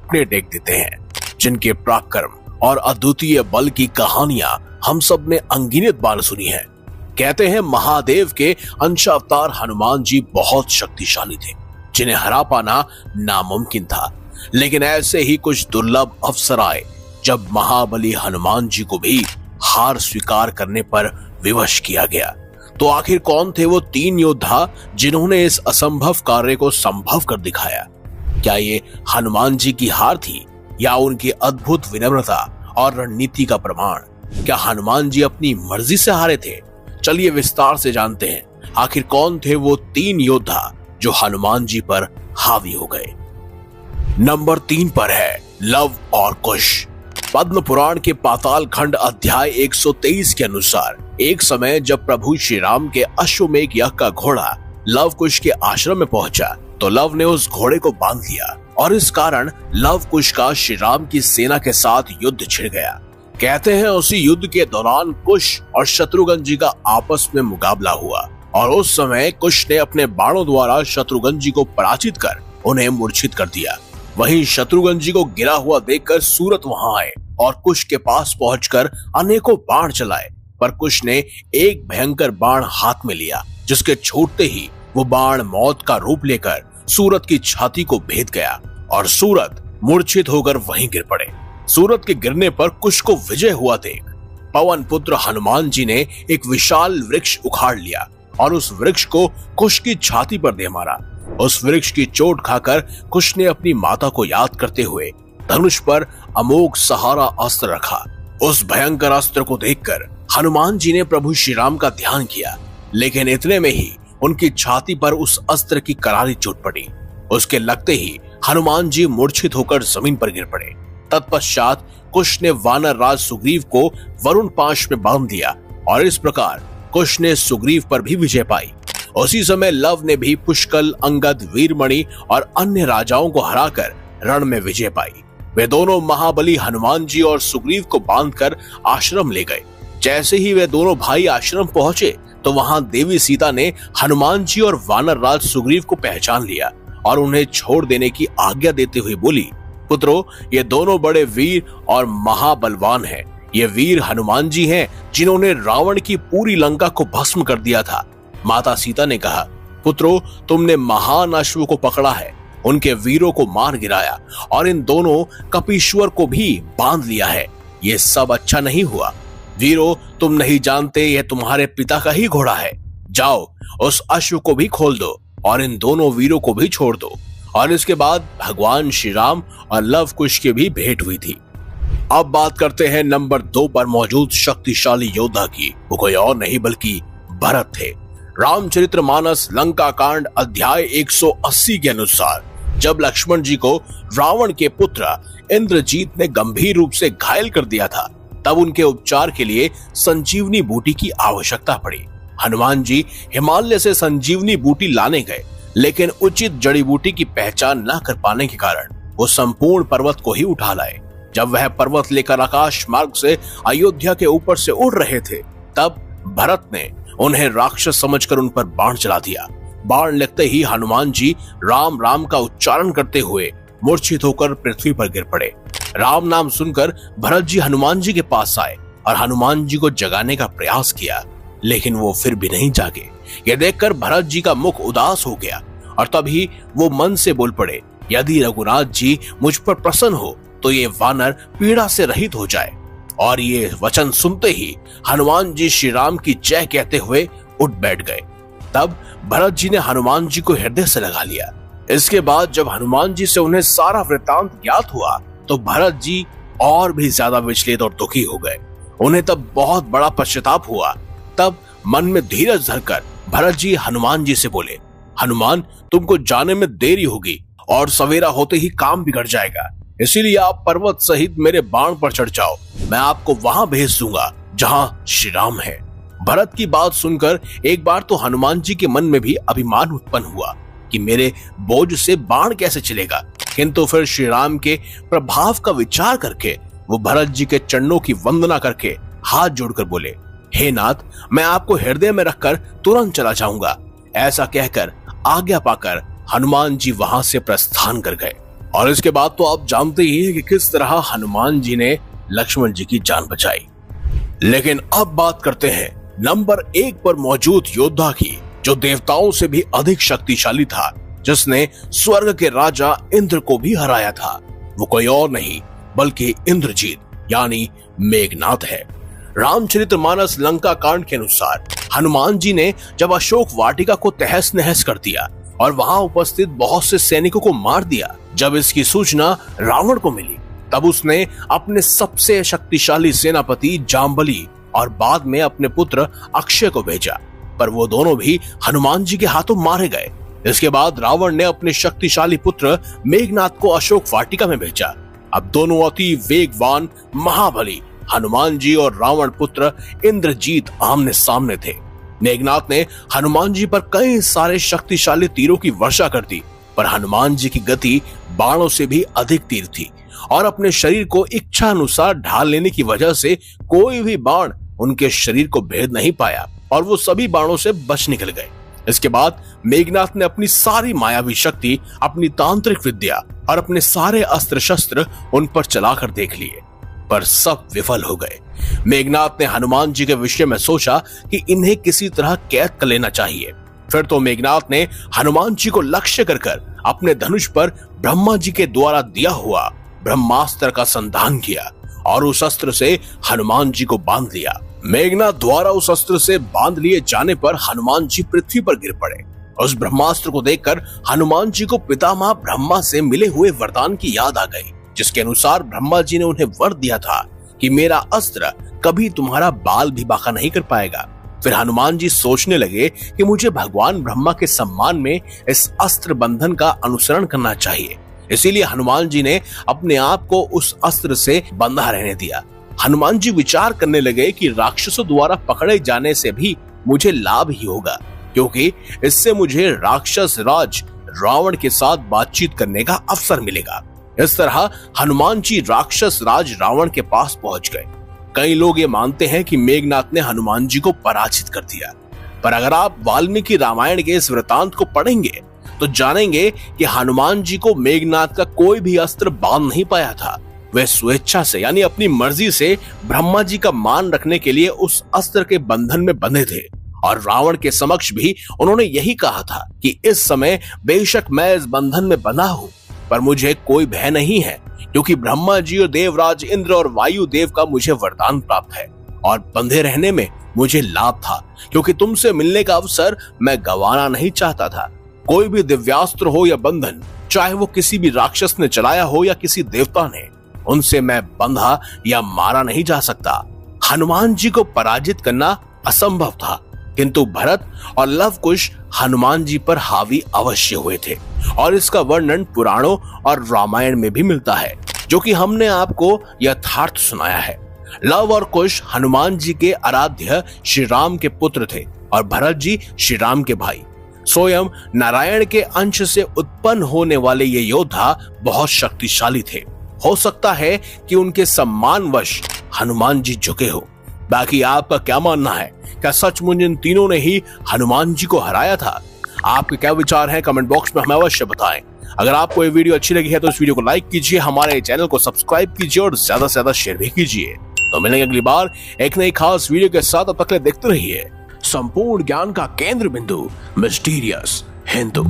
घुटने टेक देते हैं, जिनके पराक्रम और अद्वितीय बल की कहानियां हम सब ने अनगिनत बार सुनी है। कहते हैं महादेव के अंशावतार हनुमान जी बहुत शक्तिशाली थे, जिन्हें हरा पाना नामुमकिन था। लेकिन ऐसे ही कुछ दुर्लभ अवसर आए जब महाबली हनुमान जी को भी हार स्वीकार करने पर विवश किया गया। तो आखिर कौन थे वो 3 योद्धा जिन्होंने इस असंभव कार्य को संभव कर दिखाया? क्या ये हनुमान जी की हार थी या उनकी अद्भुत विनम्रता और रणनीति का प्रमाण? क्या हनुमान जी अपनी मर्जी से हारे थे? चलिए विस्तार से जानते हैं आखिर कौन थे वो 3 योद्धा जो हनुमान जी पर हावी हो गए। नंबर 3 पर है लव और कुश। पद्म पुराण के पाताल खंड अध्याय 123 के अनुसार एक समय जब प्रभु श्री राम के अश्वमेघ यज्ञ का घोड़ा लव कुश के आश्रम में पहुंचा तो लव ने उस घोड़े को बांध लिया और इस कारण लव कुश का श्री राम की सेना के साथ युद्ध छिड़ गया। कहते हैं उसी युद्ध के दौरान कुश और शत्रुघ्न जी का आपस में मुकाबला हुआ और उस समय कुश ने अपने बाणों द्वारा शत्रुघ्न जी को पराजित कर उन्हें मूर्छित कर दिया। वहीं शत्रुघ्न जी को गिरा हुआ देखकर सूरत वहां आए और कुश के पास पहुंचकर अनेकों बाण चलाए, पर कुश ने एक भयंकर बाण हाथ में लिया, जिसके छूटते ही वो बाण मौत का रूप लेकर सूरत की छाती को भेद गया और सूरत मूर्छित होकर वहीं गिर पड़े। सूरत के गिरने पर कुश को विजय हुआ देख पवन पुत्र हनुमान जी ने एक विशाल वृक्ष उखाड़ लिया और उस वृक्ष को कुश की छाती पर दे मारा। उस वृक्ष की चोट खाकर कुश ने अपनी माता को याद करते हुए धनुष पर अमोघ सहारा अस्त्र रखा। उस भयंकर अस्त्र को देखकर हनुमान जी ने प्रभु श्री राम का ध्यान किया, लेकिन इतने में ही उनकी छाती पर उस अस्त्र की करारी चोट पड़ी। उसके लगते ही हनुमान जी मूर्छित होकर जमीन पर गिर पड़े। तत्पश्चात कुश ने वानर राज सुग्रीव को वरुण पाश में बांध दिया और इस प्रकार कुश ने सुग्रीव पर भी विजय पाई। उसी समय लव ने भी पुष्कल, अंगद, वीरमणि और अन्य राजाओं को हराकर रण में विजय पाई। वे दोनों महाबली हनुमान जी और सुग्रीव को बांधकर आश्रम ले गए। जैसे ही वे दोनों भाई आश्रम पहुंचे तो वहां देवी सीता ने हनुमान जी और वानर राज सुग्रीव को पहचान लिया और उन्हें छोड़ देने की आज्ञा देते हुए बोली, पुत्रों, ये दोनों बड़े वीर और महाबलवान हैं। ये वीर हनुमान जी हैं जिन्होंने रावण की पूरी लंका को भस्म कर दिया था। माता सीता ने कहा, पुत्रों, तुमने महान अश्व को पकड़ा है, उनके वीरों को मार गिराया और इन दोनों कपीश्वर को भी बांध लिया है। ये सब अच्छा नहीं हुआ। वीरों, तुम नहीं जानते यह तुम्हारे पिता का ही घोड़ा है। जाओ, उस अश्व को भी खोल दो और इन दोनों वीरों को भी छोड़ दो। और इसके बाद भगवान श्री राम और लव कुश की भी भेंट हुई थी। अब बात करते हैं नंबर 2 पर मौजूद शक्तिशाली योद्धा की। वो कोई और नहीं बल्कि भरत थे। रामचरितमानस लंका कांड अध्याय 180 के अनुसार जब लक्ष्मण जी को रावण के पुत्र इंद्रजीत ने गंभीर रूप से घायल कर दिया था, तब उनके उपचार के लिए संजीवनी बूटी की आवश्यकता पड़ी। हनुमान जी हिमालय से संजीवनी बूटी लाने गए, लेकिन उचित जड़ी बूटी की पहचान न कर पाने के कारण वो संपूर्ण पर्वत को ही उठा लाए। जब वह पर्वत लेकर आकाश मार्ग से अयोध्या के ऊपर से उड़ रहे थे, तब भरत ने उन्हें राक्षस समझकर उन पर बाण चला दिया। बाण लगते ही हनुमान जी राम राम का उच्चारण करते हुए मूर्छित होकर पृथ्वी पर गिर पड़े। राम नाम सुनकर भरत जी हनुमान जी के पास आए और हनुमान जी को जगाने का प्रयास किया, लेकिन वो फिर भी नहीं जागे। यह देखकर भरत जी का मुख उदास हो गया और तभी वो मन से बोल पड़े, यदि रघुनाथ जी मुझ पर प्रसन्न हो तो ये वानर पीड़ा से रहित हो जाए। और ये वचन सुनते ही हनुमान जी श्री राम की जय कहते हुए उठ बैठ गए। तब भरत जी ने हनुमान जी को हृदय से लगा लिया। इसके बाद जब हनुमान जी से उन्हें सारा वृत्तांत ज्ञात हुआ तो भरत जी और भी ज्यादा विचलित और दुखी हो गए। उन्हें तब बहुत बड़ा पश्चाताप हुआ। तब मन में धीरज धरकर भरत जी हनुमान जी से बोले, हनुमान, तुमको जाने में देरी होगी और सवेरा होते ही काम बिगड़ जाएगा, इसीलिए आप पर्वत सहित मेरे बाण पर चढ़ जाओ। मैं आपको वहां भेज दूंगा जहां श्री राम है। भरत की बात सुनकर एक बार तो हनुमान जी के मन में भी अभिमान उत्पन्न हुआ कि मेरे बोझ से बाण कैसे चलेगा, किंतु फिर श्री राम के प्रभाव का विचार करके वो भरत जी के चरणों की वंदना करके हाथ जोड़कर बोले, हे नाथ, मैं आपको हृदय में रखकर तुरंत चला जाऊंगा। ऐसा कहकर आज्ञा पाकर हनुमान जी वहां से प्रस्थान कर गए और इसके बाद तो आप जानते ही हैं कि किस तरह हनुमान जी ने लक्ष्मण जी की जान बचाई। लेकिन अब बात करते हैं नंबर 1 पर मौजूद योद्धा की, जो देवताओं से भी अधिक शक्तिशाली था, जिसने स्वर्ग के राजा इंद्र को भी हराया था। वो कोई और नहीं बल्कि इंद्रजीत यानी मेघनाथ है। रामचरितमानस लंका कांड के अनुसार हनुमान जी ने जब अशोक वाटिका को तहस नहस कर दिया और वहां उपस्थित बहुत से सैनिकों को मार दिया, जब इसकी सूचना रावण को मिली, तब उसने अपने सबसे शक्तिशाली सेनापति जाम्बली और बाद में अपने पुत्र अक्षय को भेजा, पर वो दोनों भी हनुमान जी के हाथों मारे गए। इसके बाद रावण ने अपने शक्तिशाली पुत्र मेघनाथ को अशोक वाटिका में भेजा। अब दोनों अति वेगवान महाबली हनुमान जी और रावण पुत्र इंद्रजीत आमने सामने थे। मेघनाथ ने हनुमान जी पर कई सारे शक्तिशाली तीरों की वर्षा कर दी, पर हनुमान जी की गति बाणों से भी अधिक तीर थी और अपने शरीर को इच्छा अनुसार ढाल लेने की वजह से कोई भी बाण उनके शरीर को भेद नहीं पाया और वो सभी बाणों से बच निकल गए। इसके बाद मेघनाथ ने अपनी सारी मायावी शक्ति, अपनी तांत्रिक विद्या और अपने सारे अस्त्र शस्त्र उन पर चलाकर देख लिए, पर सब विफल हो गए। मेघनाथ ने हनुमान जी के विषय में सोचा कि इन्हें किसी तरह कैद कर लेना चाहिए। फिर तो मेघनाथ ने हनुमान जी को लक्ष्य कर अपने धनुष पर ब्रह्मा जी के द्वारा दिया हुआ ब्रह्मास्त्र का संधान किया और उस अस्त्र से हनुमान जी को बांध लिया। मेघनाथ द्वारा उस अस्त्र से बांध लिए जाने पर हनुमान जी पृथ्वी पर गिर पड़े। उस ब्रह्मास्त्र को देखकर हनुमान जी को पितामह ब्रह्मा से मिले हुए वरदान की याद आ गई, जिसके अनुसार ब्रह्मा जी ने उन्हें वर दिया था कि मेरा अस्त्र कभी तुम्हारा बाल भी बांका नहीं कर पाएगा। फिर हनुमान जी सोचने लगे कि मुझे भगवान ब्रह्मा के सम्मान में इस अस्त्र बंधन का अनुसरण करना चाहिए। इसीलिए हनुमान जी ने अपने आप को उस अस्त्र से बंधा रहने दिया। हनुमान जी विचार करने लगे कि राक्षसों द्वारा पकड़े जाने से भी मुझे लाभ ही होगा, क्योंकि इससे मुझे राक्षस राज रावण के साथ बातचीत करने का अवसर मिलेगा। इस तरह हनुमान जी राक्षस राज रावण के पास पहुंच गए। कई लोग ये मानते हैं कि मेघनाथ ने हनुमान जी को पराजित कर दिया, पर अगर आप वाल्मीकि रामायण के इस वृतांत को पढ़ेंगे तो जानेंगे कि हनुमान जी को मेघनाथ का कोई भी अस्त्र बांध नहीं पाया था। वे स्वेच्छा से यानी अपनी मर्जी से ब्रह्मा जी का मान रखने के लिए उस अस्त्र के बंधन में बंधे थे और रावण के समक्ष भी उन्होंने यही कहा था कि इस समय बेशक मैं इस बंधन में बंधा हूँ, पर मुझे कोई भय नहीं है, क्योंकि ब्रह्मा जी और देवराज इंद्र और वायु देव का मुझे वरदान प्राप्त है और बंधे रहने में मुझे लाभ था, क्योंकि तुमसे मिलने का अवसर मैं गंवाना नहीं चाहता था। कोई भी दिव्यास्त्र हो या बंधन, चाहे वो किसी भी राक्षस ने चलाया हो या किसी देवता ने, उनसे मैं बंधा या मारा नहीं जा सकता। हनुमान जी को पराजित करना असंभव था, किंतु भरत और लव कुश हनुमान जी पर हावी अवश्य हुए थे और इसका वर्णन पुराणों और रामायण में भी मिलता है, जो कि हमने आपको यथार्थ सुनाया है। लव और कुश हनुमान जी के आराध्य श्री राम के पुत्र थे और भरत जी श्री राम के भाई। स्वयं नारायण के अंश से उत्पन्न होने वाले ये योद्धा बहुत शक्तिशाली थे। हो सकता है कि उनके सम्मानवश हनुमान जी झुके हो। बाकी आपका क्या मानना है? क्या सचमुच इन तीनों ने ही हनुमान जी को हराया था? आपके क्या विचार हैं? कमेंट बॉक्स में हमें अवश्य बताएं। अगर आपको ये वीडियो अच्छी लगी है तो इस वीडियो को लाइक कीजिए, हमारे चैनल को सब्सक्राइब कीजिए और ज्यादा से ज्यादा शेयर भी कीजिए। तो मिलेंगे अगली बार एक नई खास वीडियो के साथ। अब तक देखते रहिए संपूर्ण ज्ञान का केंद्र बिंदु मिस्टीरियस हिंदू।